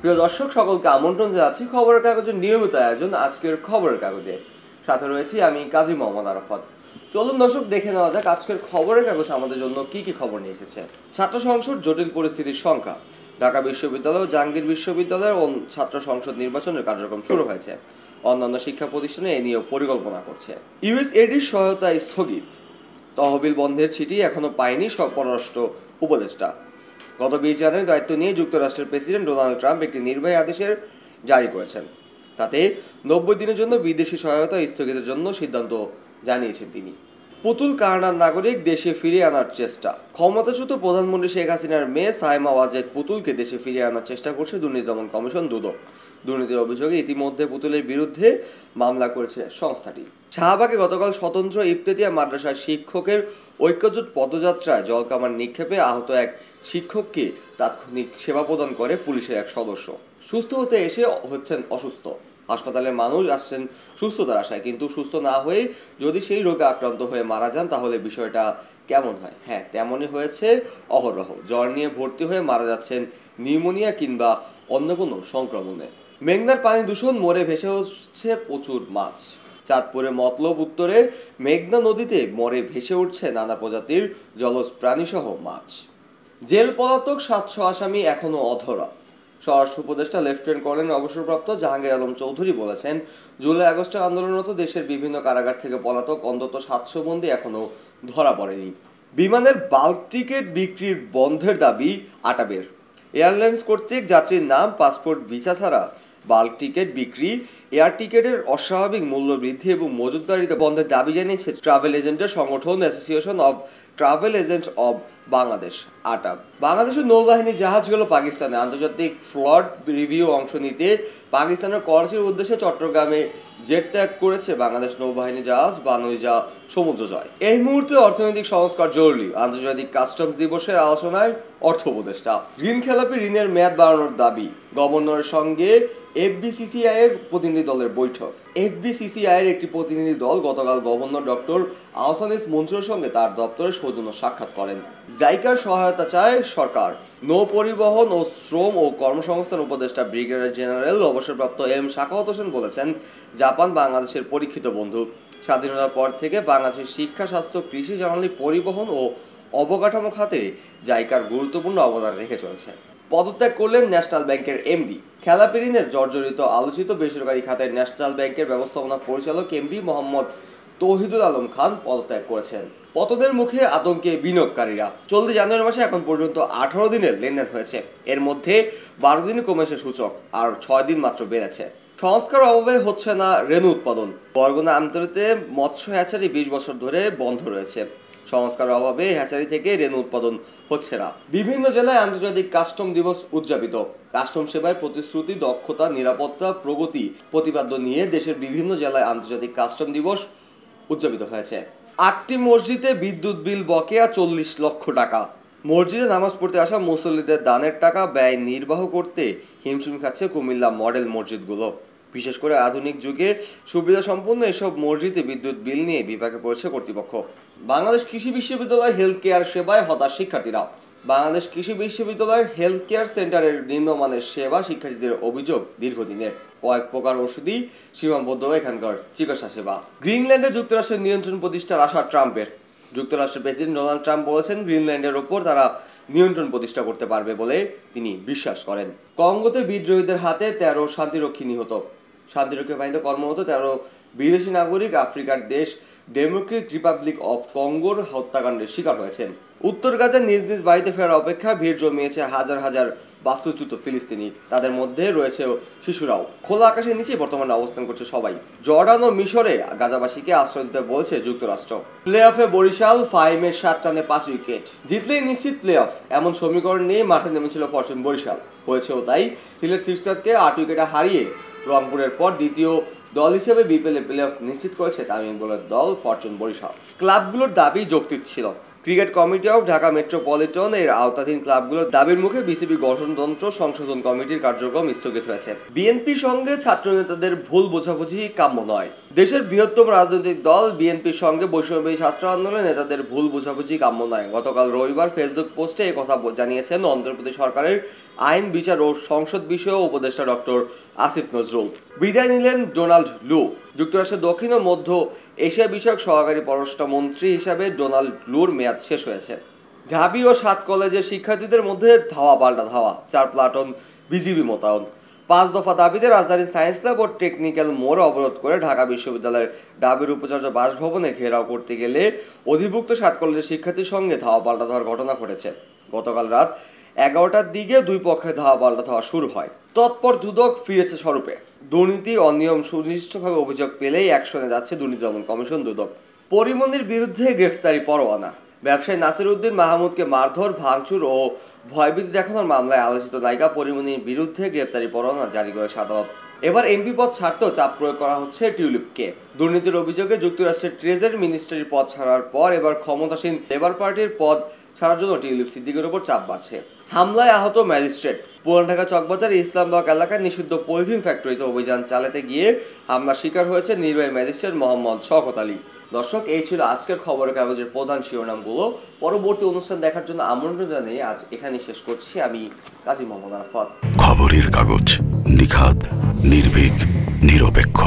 প্রিয় দর্শক সকলকে আমন্ত্রণ জানাচ্ছি খবরের কাগজের নিয়মিত আয়োজন আজকের খবরের কাগজে। সাথে রয়েছি আমি কাজী মোহাম্মদ আরাফাত। চলুন দর্শক দেখে নেওয়া যাক আজকের খবরের কাগজ আমাদের জন্য কি কি খবর নিয়ে এসেছে। ছাত্র সংসদ জটিল পরিস্থিতির সংখ্যা, ঢাকা বিশ্ববিদ্যালয় ও জাহাঙ্গীর বিশ্ববিদ্যালয়ের ছাত্র সংসদ নির্বাচনের কার্যক্রম শুরু হয়েছে। অন্যান্য শিক্ষা প্রতিষ্ঠানে এ নিয়েও পরিকল্পনা করছে। ইউএসএইডির সহায়তা স্থগিত, তহবিল বন্ধের চিঠি এখনো পায়নি পররাষ্ট্র উপদেষ্টা। গত 20 জানুয়ারি দায়িত্ব নিয়ে যুক্তরাষ্ট্রের প্রেসিডেন্ট ডোনাল্ড ট্রাম্প একটি নির্বাহী আদেশের জারি করেছেন। তাতে 90 দিনের জন্য বিদেশি সহায়তা স্থগিতের জন্য সিদ্ধান্ত জানিয়েছেন তিনি। পুতুল কানাডার নাগরিক দেশে ফিরিয়ে আনার চেষ্টা, ক্ষমতাচ্যুত প্রধানমন্ত্রী শেখ হাসিনার মেয়ে সাইমা ওয়াজেদ পুতুলকে দেশে ফিরিয়ে আনার চেষ্টা করছে দুর্নীতি দমন কমিশন দুদক। দুর্নীতির অভিযোগে ইতিমধ্যে পুতুলের বিরুদ্ধে মামলা করেছে সংস্থাটি। শাহবাগে গতকাল স্বতন্ত্র ইফতেতিয়া মাদ্রাসার শিক্ষকের ঐক্যজোট পদযাত্রায় জলকামান নিক্ষেপে আহত এক শিক্ষককে তাৎক্ষণিক সেবা প্রদান করে পুলিশের এক সদস্য। সুস্থ হতে এসে হচ্ছেন অসুস্থ। হাসপাতালে মানুষ আসছেন সুস্থতার আশায়, কিন্তু সুস্থ না হয়ে যদি সেই রোগে আক্রান্ত হয়ে মারা যান তাহলে বিষয়টা কেমন হয়? হ্যাঁ, তেমনই হয়েছে অহরহ। জ্বর নিয়ে ভর্তি হয়ে মারা যাচ্ছেন নিউমোনিয়া কিংবা অন্য কোনো সংক্রমণে। মেঘনার পানি দূষণ, মরে ভেসে হচ্ছে প্রচুর মাছ। চাঁদপুরে মতলব উত্তরে মেঘনা নদীতে মরে ভেসে উঠছে নানা প্রজাতির জলজ প্রাণীসহ মাছ। জেল পলাতক 700 আসামি এখনো অধরা। স্বরাষ্ট্র উপদেষ্টা লেফটেন্যান্ট কর্নেল অবসরপ্রাপ্ত জাহাঙ্গীর আলম চৌধুরী বলেছেন, জুলাই আগস্টে আন্দোলনরত দেশের বিভিন্ন কারাগার থেকে পলাতক অন্তত 700 বন্দী এখনো ধরা পড়েনি। বিমানের বাল্ক টিকিট বিক্রির বন্ধের দাবি আটাবের। এয়ারলাইন্স কর্তৃক যাত্রীর নাম, পাসপোর্ট, ভিসা ছাড়া বাল্ক টিকিট বিক্রি, এয়ার টিকিটের অস্বাভাবিক মূল্য বৃদ্ধি এবং মজুতদারিতে বন্ধের দাবি জানিয়েছে ট্রাভেল এজেন্টের সংগঠন association of travel agent of Bangladesh ATAB. বাংলাদেশের নৌবাহিনী জাহাজগুলো পাকিস্তানে আন্তর্জাতিক ফ্লট রিভিউ অংশ নিতে পাকিস্তানের করাচির উদ্দেশ্যে চট্টগ্রামে জেট ত্যাগ করেছে বাংলাদেশ নৌবাহিনী জাহাজ বানইজা সমুদ্র জয়। এই মুহূর্তে অর্থনৈতিক সংস্কার জরুরি, আন্তর্জাতিক কাস্টমস দিবসের আলোচনায় অর্থ উপদেষ্টা। ঋণ খেলাপি ঋণের মেয়াদ বাড়ানোর দাবি, গভর্নরের সঙ্গে এফবিসিসিআই এর প্রতিনিধি দলের বৈঠক। এফবিসিসিআই এর একটি প্রতিনিধি দল গতকাল গভর্নর ডক্টর আহসান এস মনসুরের সঙ্গে তার দপ্তরে সৌজন্য সাক্ষাৎ করেন। জাইকার সহায়তা চায় সরকার। নৌ পরিবহন ও শ্রম ও কর্মসংস্থান উপদেষ্টা ব্রিগেডিয়ার জেনারেল অবসরপ্রাপ্ত এম শাখাওয়াত হোসেন বলেছেন, জাপান বাংলাদেশের পরীক্ষিত বন্ধু। স্বাধীনতার পর থেকে বাংলাদেশের শিক্ষা, স্বাস্থ্য, কৃষি, জ্বালানি, পরিবহন ও অবকাঠামো খাতে জাইকার গুরুত্বপূর্ণ অবদান রেখে চলেছে। পদত্যাগ করলেন ন্যাশনাল ব্যাংকের এমডি। খেলাপি ঋণের জর্জরিত আলোচিত বেসরকারি খাতের ন্যাশনাল ব্যাংকের ব্যবস্থাপনা পরিচালক এমডি মোহাম্মদ তৌহিদুল আলম খান পদত্যাগ করেছেন। পতনের মুখে আতঙ্কে বিনিয়োগকারীরা। চলতি জানুয়ারি মাসে এখন পর্যন্ত 18 দিনের লেনদেন হয়েছে। এর মধ্যে 12 দিনে কমেছে সূচক, আর 6 দিন মাত্র বেড়েছে। সংস্কার অভাবে হচ্ছে না রেণু উৎপাদন। বরগুনা আমতলীতে মৎস্য হ্যাচারি 20 বছর ধরে বন্ধ রয়েছে। সংস্কার অভাবে হ্যাচারি থেকে রেণু উৎপাদন হচ্ছে না। বিভিন্ন জেলায় আন্তর্জাতিক কাস্টম দিবস উদযাপিত। কাস্টম সেবায় প্রতিশ্রুতি, দক্ষতা, নিরাপত্তা, প্রগতি প্রতিপাদ্য নিয়ে দেশের বিভিন্ন জেলায় আন্তর্জাতিক কাস্টম দিবস উদযাপিত হয়েছে। 8টি মসজিদে বিদ্যুৎ বিল বকেয়া 40 লক্ষ টাকা। মসজিদে নামাজ পড়তে আসা মুসল্লিদের দানের টাকা ব্যয় নির্বাহ করতে হিমশিম খাচ্ছে কুমিল্লা মডেল মসজিদগুলো। বিশেষ করে আধুনিক যুগে সুবিধা সম্পন্ন এসব মসজিদে বিদ্যুৎ বিল নিয়ে বিপাকে পড়েছে কর্তৃপক্ষ। বাংলাদেশ কৃষি বিশ্ববিদ্যালয় হেলথ কেয়ার সেবায় হতাশ শিক্ষার্থীরা। বাংলাদেশ কৃষি বিশ্ববিদ্যালয়ের হেলথ কেয়ার সেন্টারের নিম্নমানের সেবা শিক্ষার্থীদের অভিযোগ দীর্ঘদিনের। কয়েক প্রকার ওষুধই সীমাবদ্ধ এখানকার চিকিৎসা সেবা। গ্রিনল্যান্ডে যুক্তরাষ্ট্রের নিয়ন্ত্রণ প্রতিষ্ঠার আশা ট্রাম্পের। যুক্তরাষ্ট্রের প্রেসিডেন্ট ডোনাল্ড ট্রাম্প বলেছেন, গ্রিনল্যান্ডের ওপর তারা নিয়ন্ত্রণ প্রতিষ্ঠা করতে পারবে বলে তিনি বিশ্বাস করেন। কঙ্গোতে বিদ্রোহীদের হাতে 13 শান্তিরক্ষী নিহত। শান্তিরক্ষী বাহিনীতে কর্মরত 13 বিদেশি নাগরিক আফ্রিকার দেশ ডেমোক্রেটিক রিপাবলিক অফ কঙ্গোর হত্যাকাণ্ডের শিকার হয়েছেন। উত্তর গাজার নিজ নিজ বাড়িতে ফেরার অপেক্ষা ভিড় জমিয়েছে হাজার হাজার বাস্তুচ্যুত ফিলিস্তিনি। তাদের মধ্যে রয়েছে শিশুরাও। খোলা আকাশের নিচে বর্তমানে অবস্থান করছে সবাই। জর্ডান ও মিশরে গাজাবাসীকে আশ্রয় দিতে বলছে যুক্তরাষ্ট্র। প্লে অফে বরিশাল, ফাহিমের 7 রানে 5 উইকেট। জিতলেই নিশ্চিত প্লে অফ, এমন সমীকরণ নিয়ে মাঠে নেমেছিল ফরচুন বরিশাল। হয়েছেও তাই। সিলেট সিক্সার্সকে 8 উইকেটে হারিয়ে রংপুরের পর দ্বিতীয় দল হিসেবে বিপিএলে প্লে অফ নিশ্চিত করেছে তামিম ইকবালের দল ফরচুন বরিশাল। ক্লাবগুলোর দাবি যৌক্তিক ছিল। Cricket committee of Dhaka metropolitan এর আওতাধীন ক্লাবগুলোর দাবির মুখে বিসিবি গঠনতন্ত্র সংশোধন কমিটির কার্যক্রম স্থগিত হয়েছে। বিএনপির সঙ্গে ছাত্র নেতাদের ভুল বোঝাবুঝি কাম্য নয়। দেশের বৃহত্তম রাজনৈতিক দল বিএনপির সঙ্গে বৈষম্যবিরোধী ছাত্র আন্দোলনের নেতাদের ভুল বোঝাবুঝি কাম্য নয়। গতকাল রবিবার ফেসবুক পোস্টে এই কথা জানিয়েছেন অন্ধ্রপ্রদেশ সরকারের আইন, বিচার ও সংসদ বিষয়ক উপদেষ্টা ডক্টর আসিফ নজরুল। বিদায় নিলেন ডোনাল্ড লু। যুক্তরাষ্ট্রের দক্ষিণ ও মধ্য এশিয়া বিষয়ক সহকারী পররাষ্ট্রমন্ত্রী হিসাবে ডোনাল্ড লুর মেয়াদ শেষ হয়েছে। ঢাবি ও 7 কলেজের শিক্ষার্থীদের মধ্যে ধাওয়া পাল্টা ধাওয়া, 4 প্লাটুন বিজিবি মোতায়েন। 5 দফা দাবিতে রাজধানীর সায়েন্স ল্যাব ও টেকনিক্যাল মোড় অবরোধ করে ঢাকা বিশ্ববিদ্যালয়ের ডাবের উপাচার্য বাসভবনে ঘেরাও করতে গেলে অধিভুক্ত 7 কলেজের শিক্ষার্থীর সঙ্গে ধাওয়া পাল্টা ধাওয়ার ঘটনা ঘটেছে। গতকাল রাত 11টার দিকে দুই পক্ষের ধাওয়া পাল্টা ধাওয়া শুরু হয়। তৎপর দুদক ফিরেছে স্বরূপে। দুর্নীতি অনিয়ম সুনির্দিষ্টভাবে অভিযোগ পেলেই অ্যাকশনে যাচ্ছে দুর্নীতি দমন কমিশন দুদক। পরিমণির বিরুদ্ধে গ্রেফতারি পরোয়ানা। ব্যবসায়ী নাসির উদ্দিন মাহমুদকে মারধর, ভাঙচুর ও ভয়ভীতি দেখানোর মামলায় আলোচিত নায়িকা পরিমণির বিরুদ্ধে গ্রেফতারি পরোয়ানা জারি করেছে আদালত। এবার এমপি পদ ছাড়তেও চাপ প্রয়োগ করা হচ্ছে টিউলিপকে। দুর্নীতির অভিযোগে যুক্তরাষ্ট্রের ট্রেজারি মিনিস্ট্রির পদ ছাড়ার পর এবার ক্ষমতাসীন লেবার পার্টির পদ ছাড়ার জন্য টিউলিপ সিদ্দিকের উপর চাপ বাড়ছে। হামলায় আহত ম্যাজিস্ট্রেট। পুরান ঢাকা চকবাজার ইসলামবাগ এলাকায় নিষিদ্ধ পলিথিন ফ্যাক্টরিতে অভিযান চালাতে গিয়ে হামলার শিকার হয়েছে নির্বাহী ম্যাজিস্ট্রেট মোহাম্মদ শওকত আলী। দর্শক, এই ছিল আজকের খবরের কাগজের প্রধান শিরোনামগুলো। পরবর্তী অনুষ্ঠান দেখার জন্য আমন্ত্রণ জানিয়ে আজ এখানে শেষ করছি। আমি কাজী মোহাম্মদ আরাফাত। খবরের কাগজ, নিখাত, নির্ভীক, নিরপেক্ষ।